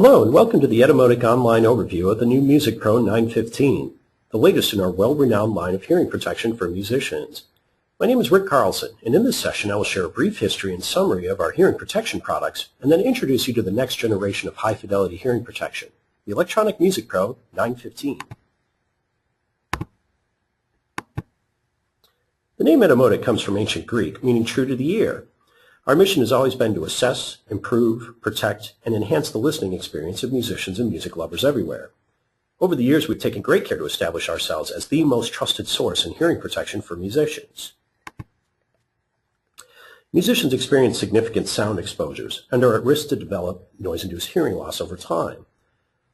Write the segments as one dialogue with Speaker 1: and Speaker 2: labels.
Speaker 1: Hello and welcome to the Etymotic online overview of the new MusicPRO 915, the latest in our well-renowned line of hearing protection for musicians. My name is Rick Carlson, and in this session I will share a brief history and summary of our hearing protection products and then introduce you to the next generation of high-fidelity hearing protection, the Electronic MusicPRO 915. The name Etymotic comes from ancient Greek, meaning true to the ear. Our mission has always been to assess, improve, protect, and enhance the listening experience of musicians and music lovers everywhere. Over the years, we've taken great care to establish ourselves as the most trusted source in hearing protection for musicians. Musicians experience significant sound exposures and are at risk to develop noise-induced hearing loss over time.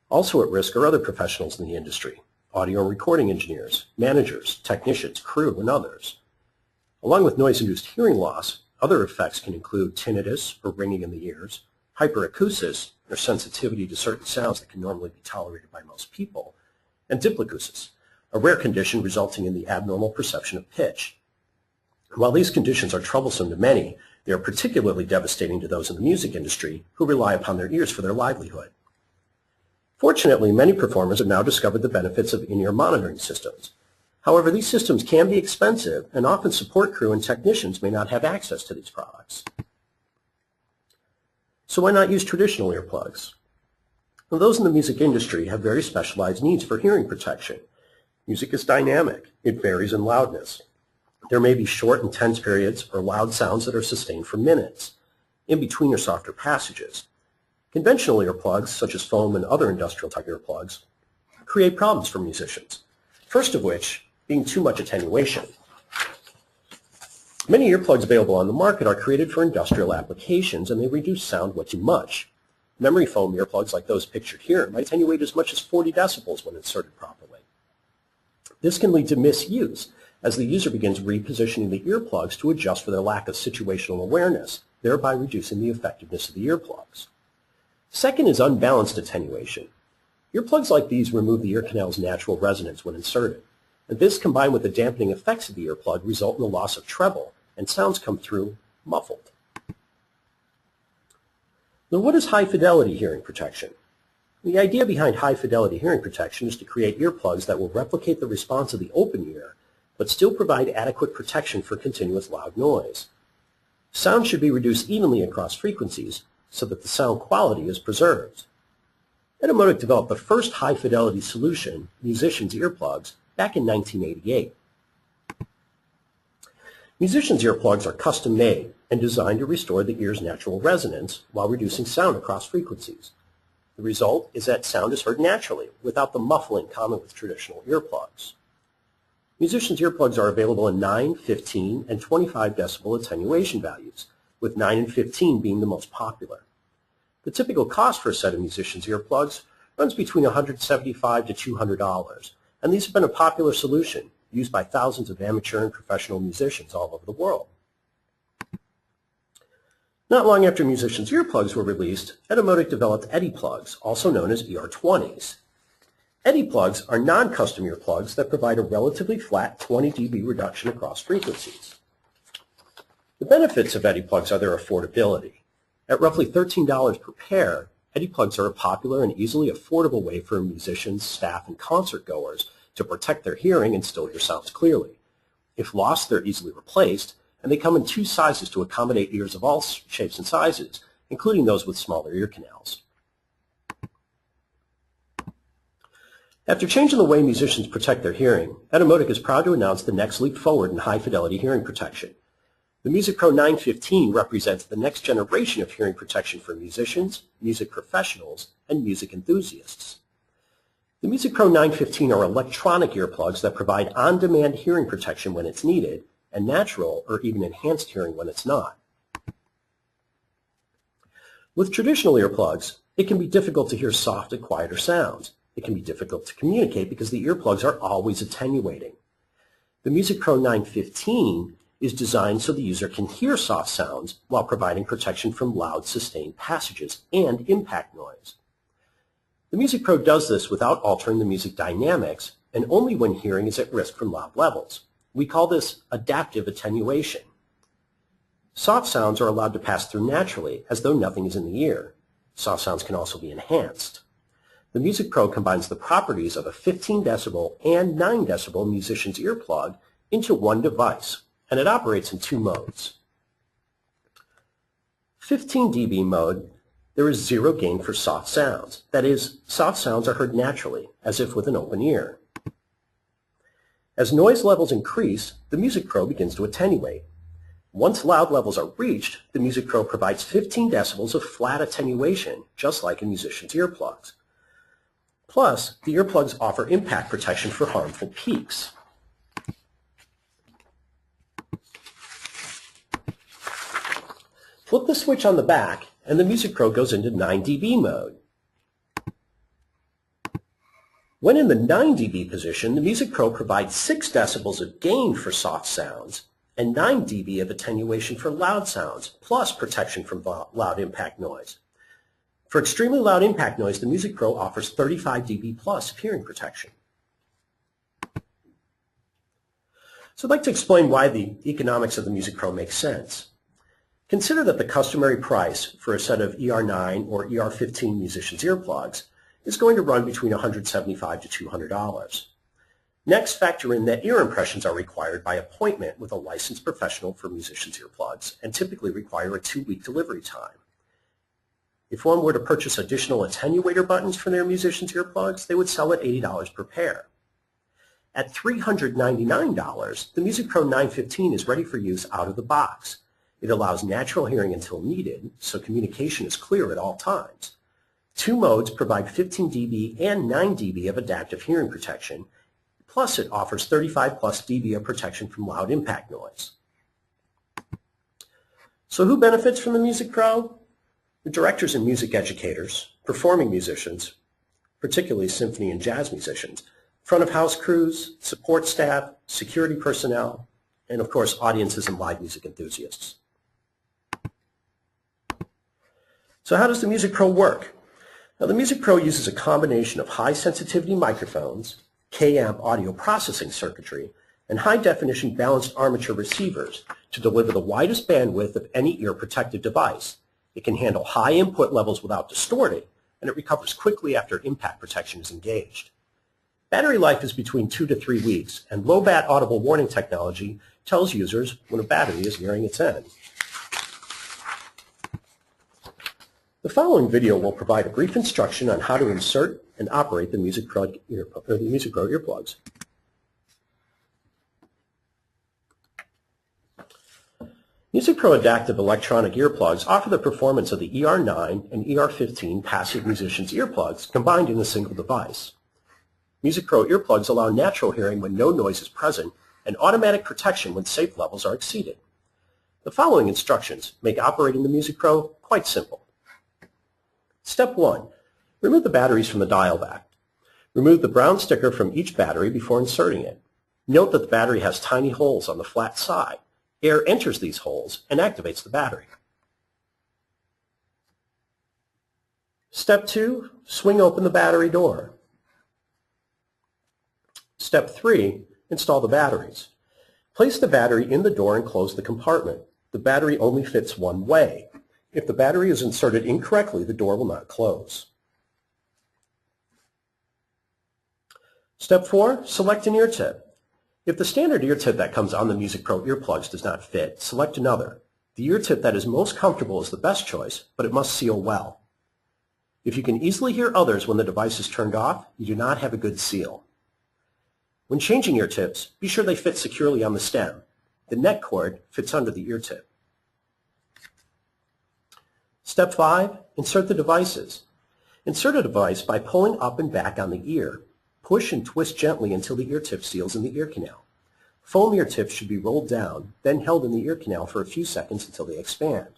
Speaker 1: Also at risk are other professionals in the industry, audio and recording engineers, managers, technicians, crew, and others. Along with noise-induced hearing loss, other effects can include tinnitus, or ringing in the ears, hyperacusis, or sensitivity to certain sounds that can normally be tolerated by most people, and diplacusis, a rare condition resulting in the abnormal perception of pitch. While these conditions are troublesome to many, they are particularly devastating to those in the music industry who rely upon their ears for their livelihood. Fortunately, many performers have now discovered the benefits of in-ear monitoring systems. However, these systems can be expensive, and often support crew and technicians may not have access to these products. So why not use traditional earplugs? Well, those in the music industry have very specialized needs for hearing protection. Music is dynamic. It varies in loudness. There may be short, intense periods or loud sounds that are sustained for minutes. In between are softer passages. Conventional earplugs, such as foam and other industrial-type earplugs, create problems for musicians. First of which being too much attenuation. Many earplugs available on the market are created for industrial applications, and they reduce sound way too much. Memory foam earplugs like those pictured here might attenuate as much as 40 decibels when inserted properly. This can lead to misuse, as the user begins repositioning the earplugs to adjust for their lack of situational awareness, thereby reducing the effectiveness of the earplugs. Second is unbalanced attenuation. Earplugs like these remove the ear canal's natural resonance when inserted. And this, combined with the dampening effects of the earplug, result in the loss of treble, and sounds come through muffled. Now, what is high-fidelity hearing protection? The idea behind high-fidelity hearing protection is to create earplugs that will replicate the response of the open ear, but still provide adequate protection for continuous loud noise. Sound should be reduced evenly across frequencies so that the sound quality is preserved. Etymotic developed the first high-fidelity solution, musicians' earplugs, back in 1988. Musicians' earplugs are custom-made and designed to restore the ear's natural resonance while reducing sound across frequencies. The result is that sound is heard naturally, without the muffling common with traditional earplugs. Musicians' earplugs are available in 9, 15, and 25 decibel attenuation values, with 9 and 15 being the most popular. The typical cost for a set of musicians' earplugs runs between $175 to $200. And these have been a popular solution used by thousands of amateur and professional musicians all over the world. Not long after musicians' earplugs were released, Etymotic developed EddyPlugs, also known as ER20s. EddyPlugs are non-custom earplugs that provide a relatively flat 20 dB reduction across frequencies. The benefits of EddyPlugs are their affordability. At roughly $13 per pair, EddyPlugs are a popular and easily affordable way for musicians, staff, and concert goers to protect their hearing and still hear sounds clearly. If lost, they're easily replaced, and they come in 2 sizes to accommodate ears of all shapes and sizes, including those with smaller ear canals. After changing the way musicians protect their hearing, Etymotic is proud to announce the next leap forward in high-fidelity hearing protection. The MusicPRO 915 represents the next generation of hearing protection for musicians, music professionals, and music enthusiasts. The MusicPRO 915 are electronic earplugs that provide on-demand hearing protection when it's needed, and natural or even enhanced hearing when it's not. With traditional earplugs, it can be difficult to hear soft and quieter sounds. It can be difficult to communicate because the earplugs are always attenuating. The MusicPRO 915 is designed so the user can hear soft sounds while providing protection from loud, sustained passages and impact noise. The MusicPRO does this without altering the music dynamics and only when hearing is at risk from loud levels. We call this adaptive attenuation. Soft sounds are allowed to pass through naturally as though nothing is in the ear. Soft sounds can also be enhanced. The MusicPRO combines the properties of a 15 decibel and 9 decibel musician's earplug into one device, and it operates in two modes. 15 dB mode, there is zero gain for soft sounds. That is, soft sounds are heard naturally, as if with an open ear. As noise levels increase, the MusicPRO begins to attenuate. Once loud levels are reached, the MusicPRO provides 15 decibels of flat attenuation, just like in musician's earplugs. Plus, the earplugs offer impact protection for harmful peaks. Flip the switch on the back, and the MusicPRO goes into 9 dB mode. When in the 9 dB position, the MusicPRO provides 6 decibels of gain for soft sounds and 9 dB of attenuation for loud sounds, plus protection from loud impact noise. For extremely loud impact noise, the MusicPRO offers 35 dB plus of hearing protection. So I'd like to explain why the economics of the MusicPRO make sense. Consider that the customary price for a set of ER9 or ER15 musician's earplugs is going to run between $175 to $200. Next, factor in that ear impressions are required by appointment with a licensed professional for musician's earplugs and typically require a 2-week delivery time. If one were to purchase additional attenuator buttons for their musician's earplugs, they would sell at $80 per pair. At $399, the MusicPRO 915 is ready for use out of the box. It allows natural hearing until needed, so communication is clear at all times. Two modes provide 15 dB and 9 dB of adaptive hearing protection, plus it offers 35 plus dB of protection from loud impact noise. So who benefits from the MusicPRO? The directors and music educators, performing musicians, particularly symphony and jazz musicians, front of house crews, support staff, security personnel, and of course audiences and live music enthusiasts. So how does the MusicPRO work? Now the MusicPRO uses a combination of high sensitivity microphones, K-amp audio processing circuitry, and high definition balanced armature receivers to deliver the widest bandwidth of any ear protected device. It can handle high input levels without distorting, and it recovers quickly after impact protection is engaged. Battery life is between 2 to 3 weeks, and low bat audible warning technology tells users when a battery is nearing its end. The following video will provide a brief instruction on how to insert and operate the MusicPRO earplugs. MusicPRO adaptive electronic earplugs offer the performance of the ER9 and ER15 passive musician's earplugs combined in a single device. MusicPRO earplugs allow natural hearing when no noise is present and automatic protection when safe levels are exceeded. The following instructions make operating the MusicPRO quite simple. Step 1. Remove the batteries from the dial back. Remove the brown sticker from each battery before inserting it. Note that the battery has tiny holes on the flat side. Air enters these holes and activates the battery. Step 2. Swing open the battery door. Step 3. Install the batteries. Place the battery in the door and close the compartment. The battery only fits one way. If the battery is inserted incorrectly, the door will not close. Step 4. Select an ear tip. If the standard ear tip that comes on the MusicPRO earplugs does not fit, select another. The ear tip that is most comfortable is the best choice, but it must seal well. If you can easily hear others when the device is turned off, you do not have a good seal. When changing ear tips, be sure they fit securely on the stem. The neck cord fits under the ear tip. Step 5. Insert the devices. Insert a device by pulling up and back on the ear. Push and twist gently until the ear tip seals in the ear canal. Foam ear tips should be rolled down, then held in the ear canal for a few seconds until they expand.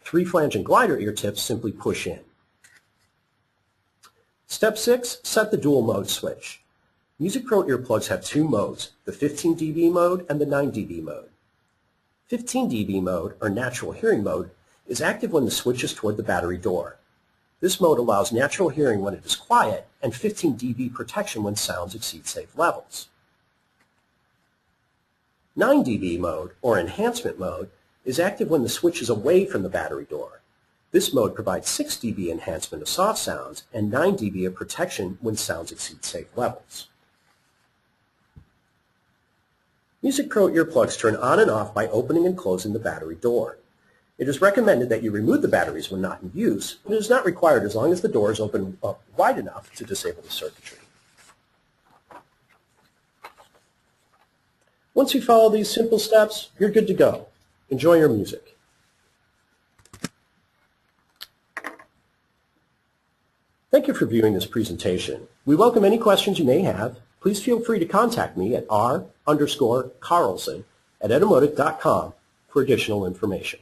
Speaker 1: 3-flange and glider ear tips simply push in. Step 6. Set the dual mode switch. MusicPRO earplugs have two modes, the 15 dB mode and the 9 dB mode. 15 dB mode, or natural hearing mode, is active when the switch is toward the battery door. This mode allows natural hearing when it is quiet and 15 dB protection when sounds exceed safe levels. 9 dB mode, or enhancement mode, is active when the switch is away from the battery door. This mode provides 6 dB enhancement of soft sounds and 9 dB of protection when sounds exceed safe levels. MusicPRO earplugs turn on and off by opening and closing the battery door. It is recommended that you remove the batteries when not in use, but it is not required as long as the door is open up wide enough to disable the circuitry. Once you follow these simple steps, you're good to go. Enjoy your music. Thank you for viewing this presentation. We welcome any questions you may have. Please feel free to contact me at r_Carlson@edomotic.com for additional information.